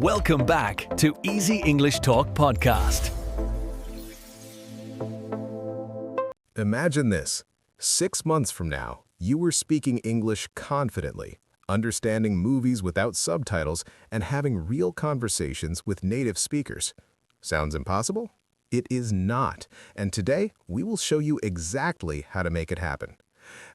Welcome back to Easy English Talk Podcast. Imagine this. 6 months from now, you were speaking English confidently, understanding movies without subtitles, and having real conversations with native speakers. Sounds impossible? It is not, and today we will show you exactly how to make it happen.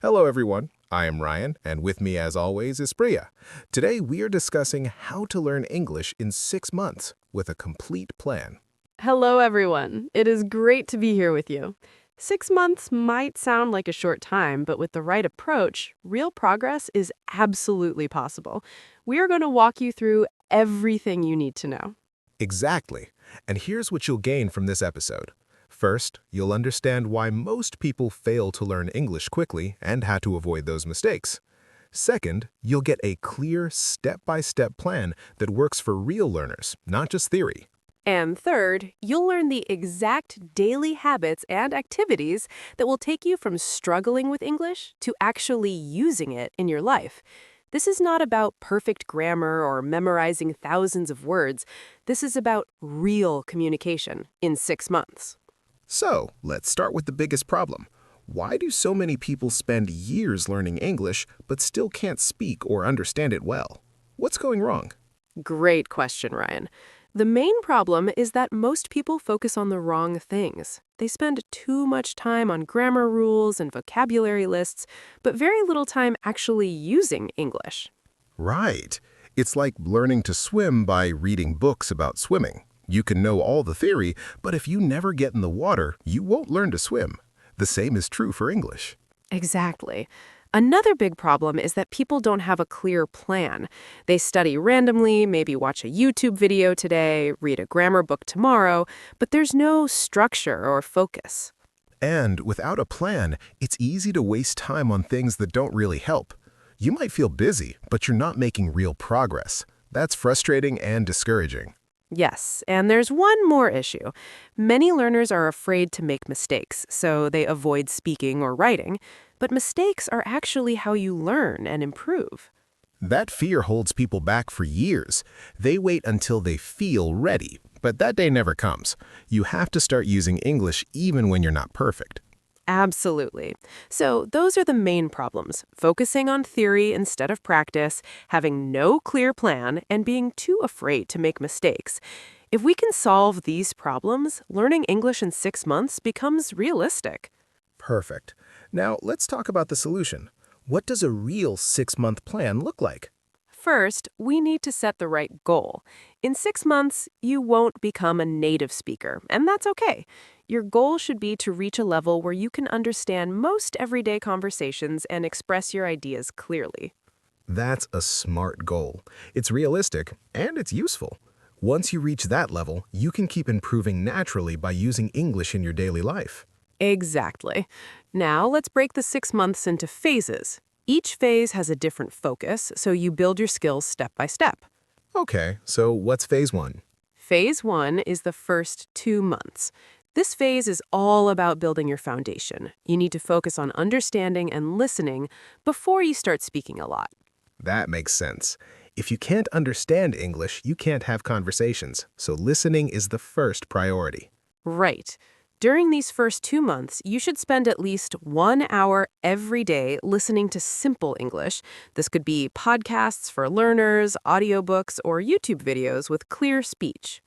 Hello everyone, I am Ryan, and with me as always is Priya. Today we are discussing how to learn English in 6 months with a complete plan. Hello, everyone. It is great to be here with you. 6 months might sound like a short time, but with the right approach, real progress is absolutely possible. We are going to walk you through everything you need to know. Exactly, and here's what you'll gain from this episode. First, you'll understand why most people fail to learn English quickly and how to avoid those mistakes. Second, you'll get a clear step-by-step plan that works for real learners, not just theory. And third, you'll learn the exact daily habits and activities that will take you from struggling with English to actually using it in your life. This is not about perfect grammar or memorizing thousands of words. This is about real communication in 6 months. So, let's start with the biggest problem. Why do so many people spend years learning English but still can't speak or understand it well? What's going wrong? Great question, Ryan. The main problem is that most people focus on the wrong things. They spend too much time on grammar rules and vocabulary lists, but very little time actually using English. Right. It's like learning to swim by reading books about swimming. You can know all the theory, but if you never get in the water, you won't learn to swim. The same is true for English. Exactly. Another big problem is that people don't have a clear plan. They study randomly, maybe watch a YouTube video today, read a grammar book tomorrow, but there's no structure or focus. And without a plan, it's easy to waste time on things that don't really help. You might feel busy, but you're not making real progress. That's frustrating and discouraging. Yes, and there's one more issue. Many learners are afraid to make mistakes, so they avoid speaking or writing. But mistakes are actually how you learn and improve. That fear holds people back for years. They wait until they feel ready, but that day never comes. You have to start using English even when you're not perfect. Absolutely. So those are the main problems: focusing on theory instead of practice, having no clear plan, and being too afraid to make mistakes. If we can solve these problems, learning English in 6 months becomes realistic. Perfect. Now, let's talk about the solution. What does a real 6-month plan look like? First, we need to set the right goal. In 6 months, you won't become a native speaker, and that's okay. Your goal should be to reach a level where you can understand most everyday conversations and express your ideas clearly. That's a smart goal. It's realistic, and it's useful. Once you reach that level, you can keep improving naturally by using English in your daily life. Exactly. Now, let's break the 6 months into phases. Each phase has a different focus, so you build your skills step by step. Okay, so what's phase 1? Phase 1 is the first 2 months. This phase is all about building your foundation. You need to focus on understanding and listening before you start speaking a lot. That makes sense. If you can't understand English, you can't have conversations, so listening is the first priority. Right. During these first 2 months, you should spend at least 1 hour every day listening to simple English. This could be podcasts for learners, audiobooks, or YouTube videos with clear speech.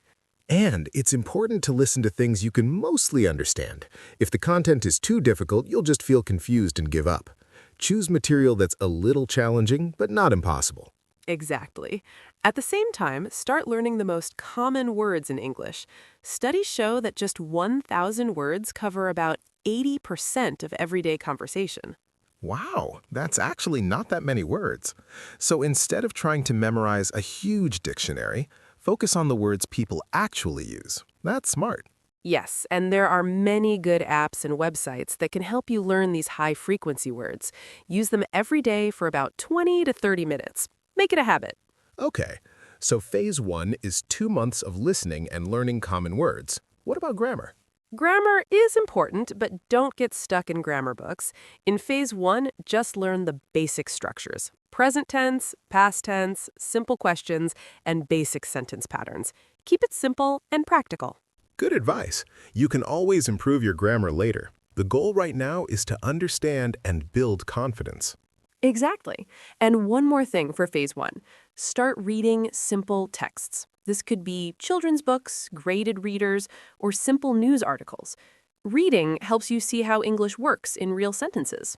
And it's important to listen to things you can mostly understand. If the content is too difficult, you'll just feel confused and give up. Choose material that's a little challenging, but not impossible. Exactly. At the same time, start learning the most common words in English. Studies show that just 1,000 words cover about 80% of everyday conversation. Wow, that's actually not that many words. So instead of trying to memorize a huge dictionary, focus on the words people actually use. That's smart. Yes, and there are many good apps and websites that can help you learn these high-frequency words. Use them every day for about 20 to 30 minutes. Make it a habit. Okay, so phase 1 is 2 months of listening and learning common words. What about grammar? Grammar is important, but don't get stuck in grammar books. In Phase 1, just learn the basic structures: present tense, past tense, simple questions, and basic sentence patterns. Keep it simple and practical. Good advice. You can always improve your grammar later. The goal right now is to understand and build confidence. Exactly. And one more thing for Phase 1. Start reading simple texts. This could be children's books, graded readers, or simple news articles. Reading helps you see how English works in real sentences.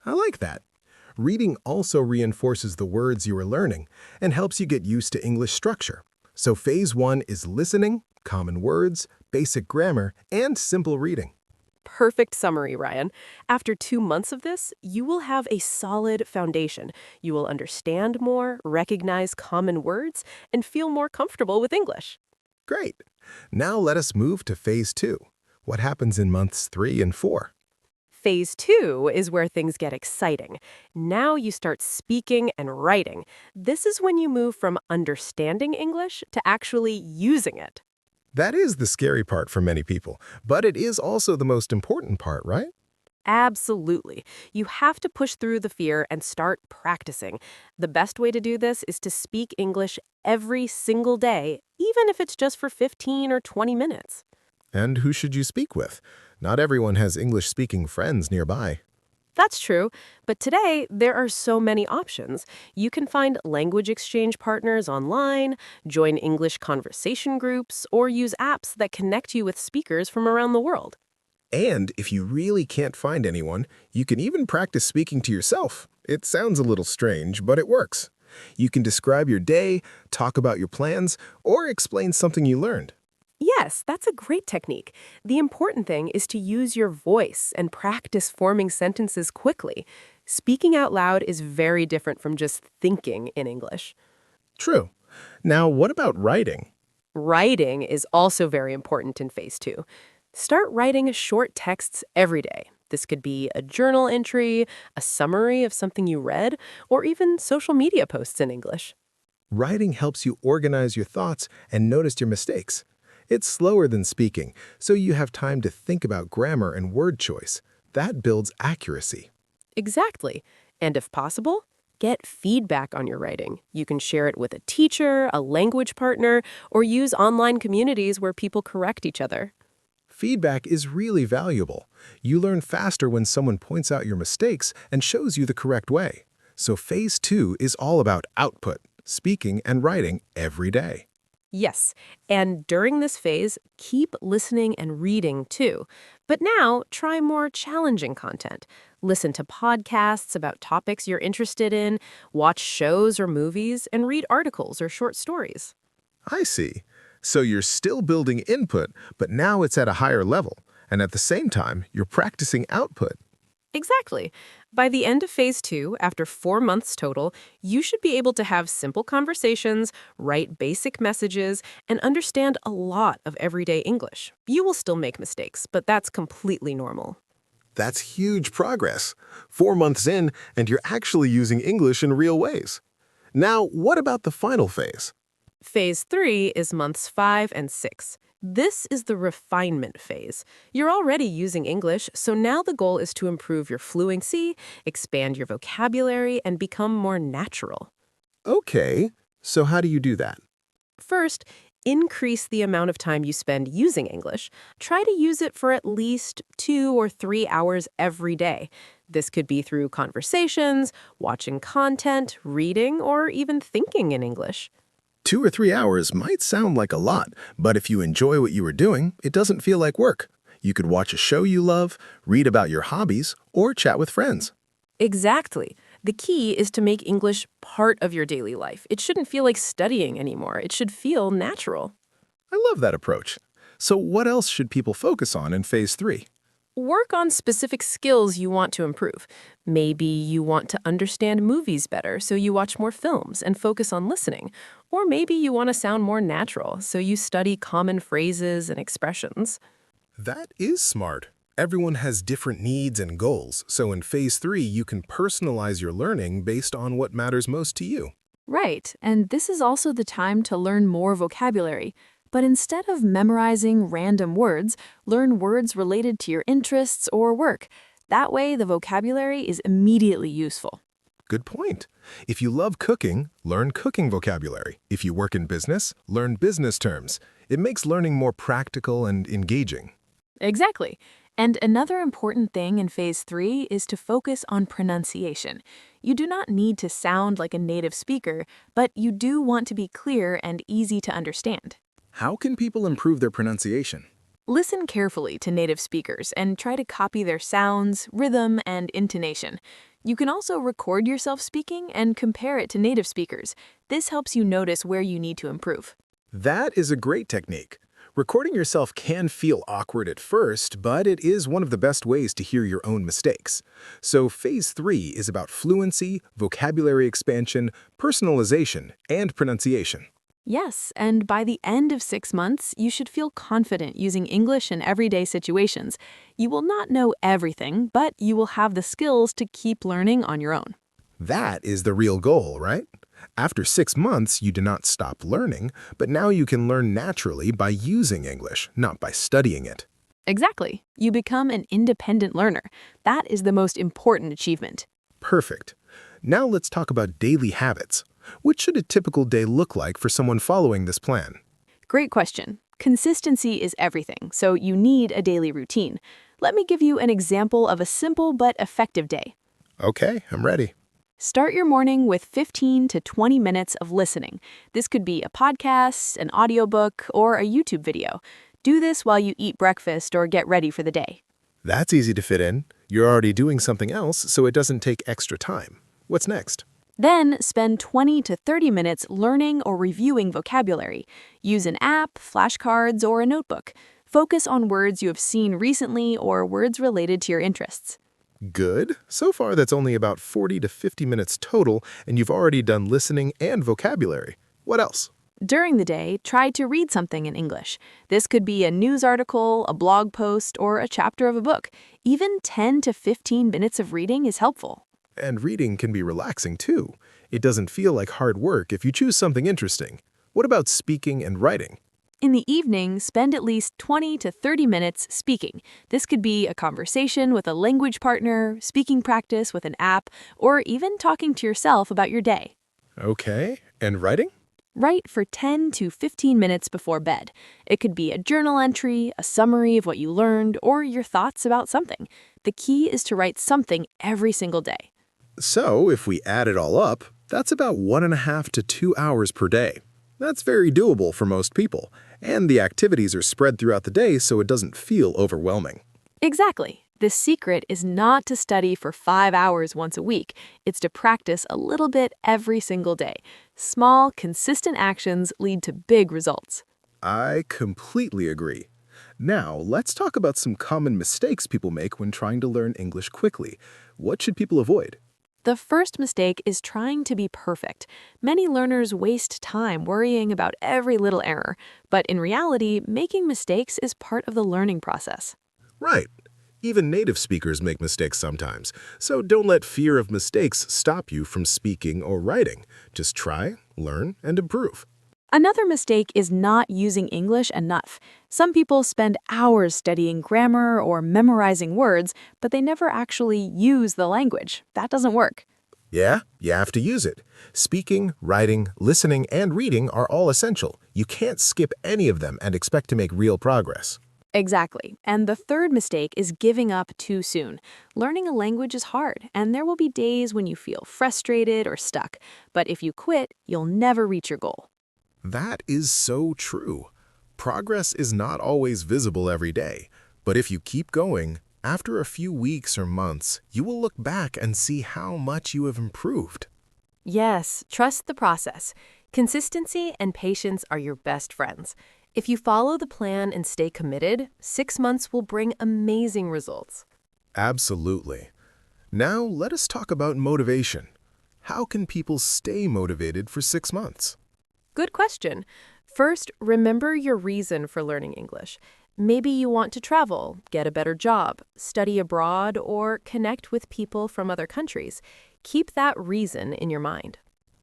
I like that. Reading also reinforces the words you are learning and helps you get used to English structure. So Phase 1 is listening, common words, basic grammar, and simple reading. Perfect summary, Ryan. After 2 months of this, you will have a solid foundation. You will understand more, recognize common words, and feel more comfortable with English. Great. Now let us move to Phase 2. What happens in months 3 and 4? Phase 2 is where things get exciting. Now you start speaking and writing. This is when you move from understanding English to actually using it. That is the scary part for many people, but it is also the most important part, right? Absolutely. You have to push through the fear and start practicing. The best way to do this is to speak English every single day, even if it's just for 15 or 20 minutes. And who should you speak with? Not everyone has English-speaking friends nearby. That's true, but today there are so many options. You can find language exchange partners online, join English conversation groups, or use apps that connect you with speakers from around the world. And if you really can't find anyone, you can even practice speaking to yourself. It sounds a little strange, but it works. You can describe your day, talk about your plans, or explain something you learned. Yes, that's a great technique. The important thing is to use your voice and practice forming sentences quickly. Speaking out loud is very different from just thinking in English. True. Now, what about writing? Writing is also very important in Phase 2. Start writing short texts every day. This could be a journal entry, a summary of something you read, or even social media posts in English. Writing helps you organize your thoughts and notice your mistakes. It's slower than speaking, so you have time to think about grammar and word choice. That builds accuracy. Exactly. And if possible, get feedback on your writing. You can share it with a teacher, a language partner, or use online communities where people correct each other. Feedback is really valuable. You learn faster when someone points out your mistakes and shows you the correct way. So Phase 2 is all about output, speaking and writing every day. Yes, and during this phase, keep listening and reading too. But now, try more challenging content. Listen to podcasts about topics you're interested in, watch shows or movies, and read articles or short stories. I see. So you're still building input, but now it's at a higher level. And at the same time, you're practicing output. Exactly. By the end of Phase 2, after 4 months total, you should be able to have simple conversations, write basic messages, and understand a lot of everyday English. You will still make mistakes, but that's completely normal. That's huge progress. 4 months in, and you're actually using English in real ways. Now, what about the final phase? Phase 3 is months 5 and 6. This is the refinement phase. You're already using English, so now the goal is to improve your fluency, expand your vocabulary, and become more natural. Okay, so how do you do that? First, increase the amount of time you spend using English. Try to use it for at least 2 or 3 hours every day. This could be through conversations, watching content, reading, or even thinking in English. 2 or 3 hours might sound like a lot, but if you enjoy what you are doing, it doesn't feel like work. You could watch a show you love, read about your hobbies, or chat with friends. Exactly. The key is to make English part of your daily life. It shouldn't feel like studying anymore. It should feel natural. I love that approach. So what else should people focus on in Phase 3? Work on specific skills you want to improve. Maybe you want to understand movies better, so you watch more films and focus on listening. Or maybe you want to sound more natural, so you study common phrases and expressions. That is smart. Everyone has different needs and goals, so in Phase 3 you can personalize your learning based on what matters most to you. Right, and this is also the time to learn more vocabulary. But instead of memorizing random words, learn words related to your interests or work. That way, the vocabulary is immediately useful. Good point. If you love cooking, learn cooking vocabulary. If you work in business, learn business terms. It makes learning more practical and engaging. Exactly. And another important thing in Phase 3 is to focus on pronunciation. You do not need to sound like a native speaker, but you do want to be clear and easy to understand. How can people improve their pronunciation? Listen carefully to native speakers and try to copy their sounds, rhythm, and intonation. You can also record yourself speaking and compare it to native speakers. This helps you notice where you need to improve. That is a great technique. Recording yourself can feel awkward at first, but it is one of the best ways to hear your own mistakes. So Phase 3 is about fluency, vocabulary expansion, personalization, and pronunciation. Yes, and by the end of 6 months, you should feel confident using English in everyday situations. You will not know everything, but you will have the skills to keep learning on your own. That is the real goal, right? After 6 months, you do not stop learning, but now you can learn naturally by using English, not by studying it. Exactly. You become an independent learner. That is the most important achievement. Perfect. Now let's talk about daily habits. What should a typical day look like for someone following this plan? Great question. Consistency is everything, so you need a daily routine. Let me give you an example of a simple but effective day. Okay, I'm ready. Start your morning with 15 to 20 minutes of listening. This could be a podcast, an audiobook, or a YouTube video. Do this while you eat breakfast or get ready for the day. That's easy to fit in. You're already doing something else, so it doesn't take extra time. What's next? Then spend 20 to 30 minutes learning or reviewing vocabulary. Use an app, flashcards, or a notebook. Focus on words you have seen recently or words related to your interests. Good. So far, that's only about 40 to 50 minutes total, and you've already done listening and vocabulary. What else? During the day, try to read something in English. This could be a news article, a blog post, or a chapter of a book. Even 10 to 15 minutes of reading is helpful. And reading can be relaxing, too. It doesn't feel like hard work if you choose something interesting. What about speaking and writing? In the evening, spend at least 20 to 30 minutes speaking. This could be a conversation with a language partner, speaking practice with an app, or even talking to yourself about your day. Okay, and writing? Write for 10 to 15 minutes before bed. It could be a journal entry, a summary of what you learned, or your thoughts about something. The key is to write something every single day. So, if we add it all up, that's about 1.5 to 2 hours per day. That's very doable for most people, and the activities are spread throughout the day so it doesn't feel overwhelming. Exactly. The secret is not to study for 5 hours once a week. It's to practice a little bit every single day. Small, consistent actions lead to big results. I completely agree. Now, let's talk about some common mistakes people make when trying to learn English quickly. What should people avoid? The first mistake is trying to be perfect. Many learners waste time worrying about every little error, but in reality, making mistakes is part of the learning process. Right. Even native speakers make mistakes sometimes, so don't let fear of mistakes stop you from speaking or writing. Just try, learn, and improve. Another mistake is not using English enough. Some people spend hours studying grammar or memorizing words, but they never actually use the language. That doesn't work. Yeah, you have to use it. Speaking, writing, listening, and reading are all essential. You can't skip any of them and expect to make real progress. Exactly. And the third mistake is giving up too soon. Learning a language is hard, and there will be days when you feel frustrated or stuck. But if you quit, you'll never reach your goal. That is so true. Progress is not always visible every day, but if you keep going, after a few weeks or months, you will look back and see how much you have improved. Yes, trust the process. Consistency and patience are your best friends. If you follow the plan and stay committed, 6 months will bring amazing results. Absolutely. Now, let us talk about motivation. How can people stay motivated for 6 months? Good question. First, remember your reason for learning English. Maybe you want to travel, get a better job, study abroad, or connect with people from other countries. Keep that reason in your mind.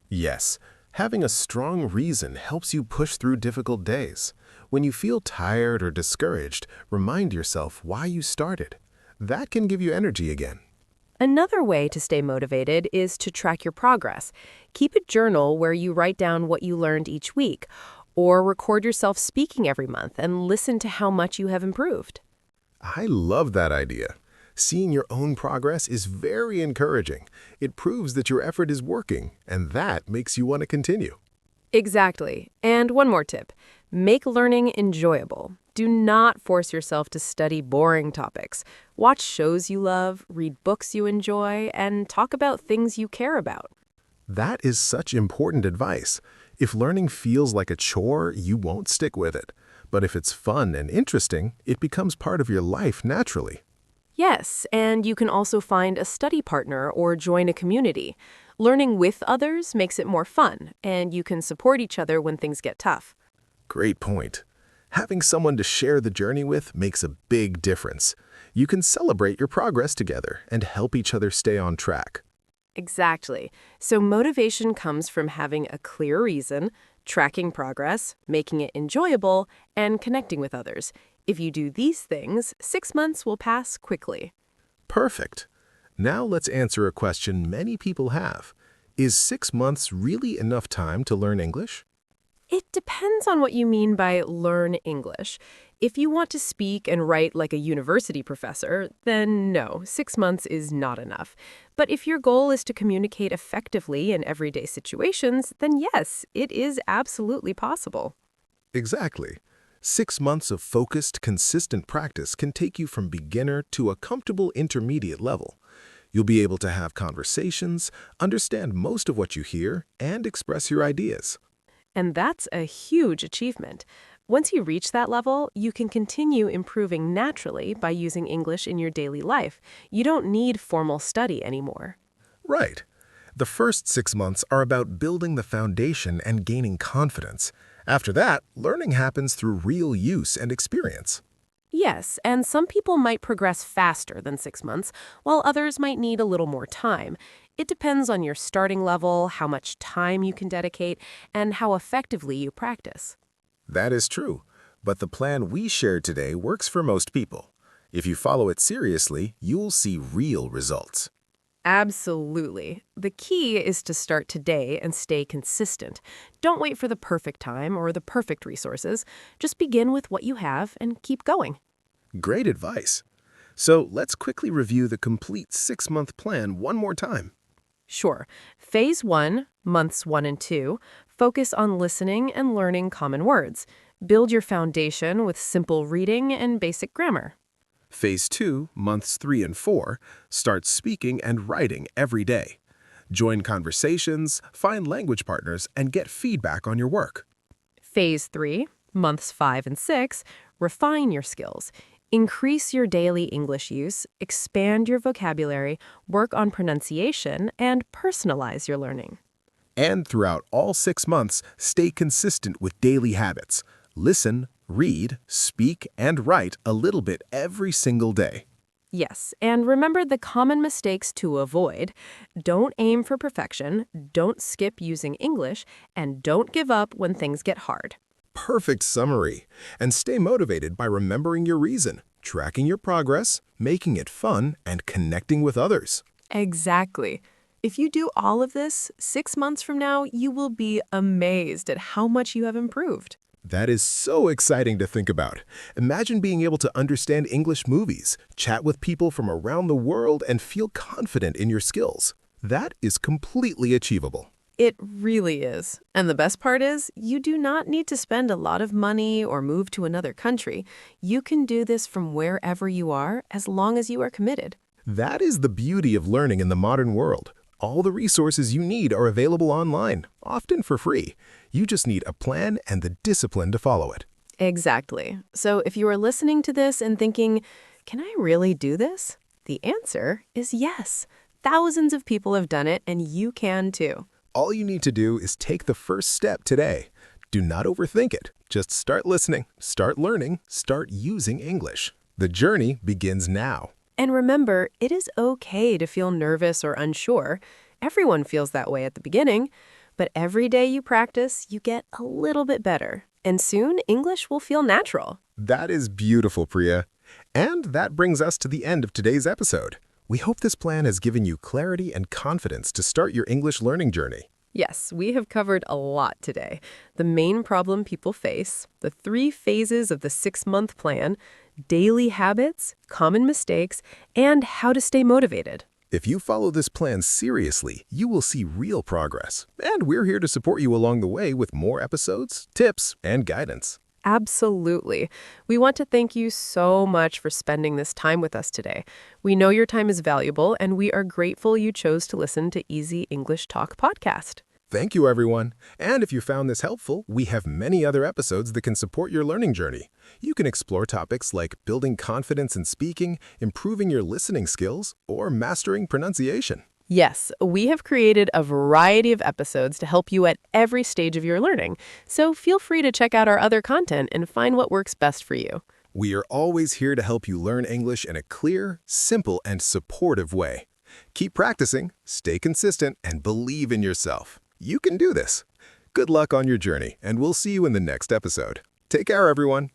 Yes, having a strong reason helps you push through difficult days. When you feel tired or discouraged, remind yourself why you started. That can give you energy again. Another way to stay motivated is to track your progress. Keep a journal where you write down what you learned each week, or record yourself speaking every month and listen to how much you have improved. I love that idea. Seeing your own progress is very encouraging. It proves that your effort is working, and that makes you want to continue. Exactly. And one more tip. Make learning enjoyable. Do not force yourself to study boring topics. Watch shows you love, read books you enjoy, and talk about things you care about. That is such important advice. If learning feels like a chore, you won't stick with it. But if it's fun and interesting, it becomes part of your life naturally. Yes, and you can also find a study partner or join a community. Learning with others makes it more fun, and you can support each other when things get tough. Great point. Having someone to share the journey with makes a big difference. You can celebrate your progress together and help each other stay on track. Exactly. So motivation comes from having a clear reason, tracking progress, making it enjoyable, and connecting with others. If you do these things, 6 months will pass quickly. Perfect. Now let's answer a question many people have. Is 6 months really enough time to learn English? It depends on what you mean by learn English. If you want to speak and write like a university professor, then no, 6 months is not enough. But if your goal is to communicate effectively in everyday situations, then yes, it is absolutely possible. Exactly. 6 months of focused, consistent practice can take you from beginner to a comfortable intermediate level. You'll be able to have conversations, understand most of what you hear, and express your ideas. And that's a huge achievement. Once you reach that level, you can continue improving naturally by using English in your daily life. You don't need formal study anymore. Right. The first 6 months are about building the foundation and gaining confidence. After that, learning happens through real use and experience. Yes, and some people might progress faster than 6 months, while others might need a little more time. It depends on your starting level, how much time you can dedicate, and how effectively you practice. That is true, but the plan we shared today works for most people. If you follow it seriously, you'll see real results. Absolutely. The key is to start today and stay consistent. Don't wait for the perfect time or the perfect resources. Just begin with what you have and keep going. Great advice. So let's quickly review the complete 6-month plan one more time. Sure. Phase 1, months 1 and 2, focus on listening and learning common words. Build your foundation with simple reading and basic grammar. Phase 2, months 3 and 4, start speaking and writing every day. Join conversations, find language partners, and get feedback on your work. Phase 3, months 5 and 6, refine your skills. Increase your daily English use, expand your vocabulary, work on pronunciation, and personalize your learning. And throughout all 6 months, stay consistent with daily habits. Listen, read, speak, and write a little bit every single day. Yes, and remember the common mistakes to avoid. Don't aim for perfection, don't skip using English, and don't give up when things get hard. Perfect summary. And stay motivated by remembering your reason, tracking your progress, making it fun, and connecting with others. Exactly. If you do all of this, 6 months from now, you will be amazed at how much you have improved. That is so exciting to think about. Imagine being able to understand English movies, chat with people from around the world, and feel confident in your skills. That is completely achievable. It really is. And the best part is, you do not need to spend a lot of money or move to another country. You can do this from wherever you are, as long as you are committed. That is the beauty of learning in the modern world. All the resources you need are available online, often for free. You just need a plan and the discipline to follow it. Exactly. So if you are listening to this and thinking, can I really do this? The answer is yes. Thousands of people have done it, and you can too. All you need to do is take the first step today. Do not overthink it. Just start listening, start learning, start using English. The journey begins now. And remember, it is okay to feel nervous or unsure. Everyone feels that way at the beginning. But every day you practice, you get a little bit better. And soon, English will feel natural. That is beautiful, Priya. And that brings us to the end of today's episode. We hope this plan has given you clarity and confidence to start your English learning journey. Yes, we have covered a lot today. The main problem people face, the 3 phases of the 6-month plan, daily habits, common mistakes, and how to stay motivated. If you follow this plan seriously, you will see real progress. And we're here to support you along the way with more episodes, tips, and guidance. Absolutely. We want to thank you so much for spending this time with us today. We know your time is valuable, and we are grateful you chose to listen to Easy English Talk podcast. Thank you, everyone. And if you found this helpful, we have many other episodes that can support your learning journey. You can explore topics like building confidence in speaking, improving your listening skills, or mastering pronunciation. Yes, we have created a variety of episodes to help you at every stage of your learning, so feel free to check out our other content and find what works best for you. We are always here to help you learn English in a clear, simple, and supportive way. Keep practicing, stay consistent, and believe in yourself. You can do this. Good luck on your journey, and we'll see you in the next episode. Take care, everyone.